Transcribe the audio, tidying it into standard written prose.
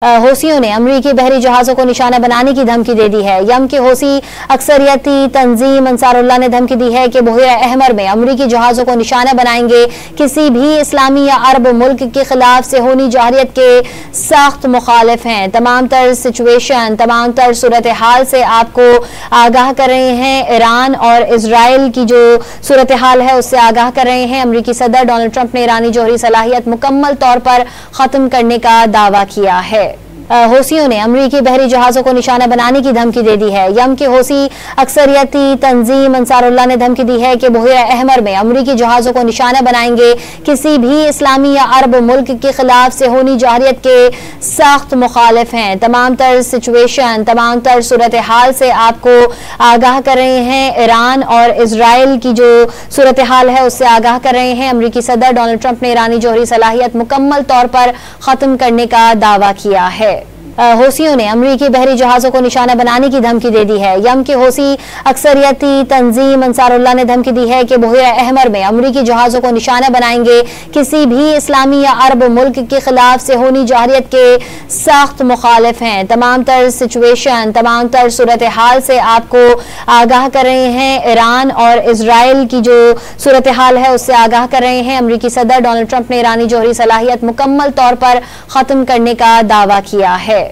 हौसियों ने अमरीकी बहरी जहाजों को निशाना बनाने की धमकी दे दी है। यम के हौसी अक्सरियती तंजीम अंसारुल्लाह ने धमकी दी है कि बहरा अहमर में अमरीकी जहाजों को निशाना बनाएंगे। किसी भी इस्लामी या अरब मुल्क के खिलाफ सेहूनी जाहिरियत के सख्त मुखालिफ हैं। तमाम तर सिचुएशन, तमाम तर सूरत हाल से आपको आगाह कर रहे हैं। ईरान और इसराइल की जो सूरत हाल है उससे आगाह कर रहे हैं। अमरीकी सदर डोनाल्ड ट्रंप ने ईरानी जौहरी सलाहियत मुकम्मल तौर पर खत्म करने का दावा किया है। हौसियों ने अमरीकी बहरी जहाजों को निशाना बनाने की धमकी दे दी है। यम के हौसी अक्सरियती तंजीम अंसारुल्लाह ने धमकी दी है कि बहरा अहमर में अमरीकी जहाजों को निशाना बनाएंगे। किसी भी इस्लामी या अरब मुल्क के खिलाफ सेहूनी जाहिरियत के सख्त मुखालिफ हैं। तमाम तर सिचुएशन, तमाम तर सूरत हाल से आपको आगाह कर रहे हैं। ईरान और इसराइल की जो सूरत हाल है उससे आगाह कर रहे हैं। अमरीकी सदर डोनाल्ड ट्रंप ने ईरानी जौहरी सलाहियत मुकम्मल तौर पर खत्म करने का दावा किया है। हौसियों ने अमरीकी बहरी जहाजों को निशाना बनाने की धमकी दे दी है। यम के हौसी अक्सरियती तंजीम अंसारुल्लाह ने धमकी दी है कि बहरा अहमर में अमरीकी जहाजों को निशाना बनाएंगे। किसी भी इस्लामी या अरब मुल्क के खिलाफ सेहूनी जाहिरियत के सख्त मुखालिफ हैं। तमाम तर सिचुएशन, तमाम तर सूरत हाल से आपको आगाह कर रहे हैं। ईरान और इसराइल की जो सूरत हाल है उससे आगाह कर रहे हैं। अमरीकी सदर डोनाल्ड ट्रंप ने ईरानी जौहरी सलाहियत मुकम्मल तौर पर खत्म करने का दावा किया है।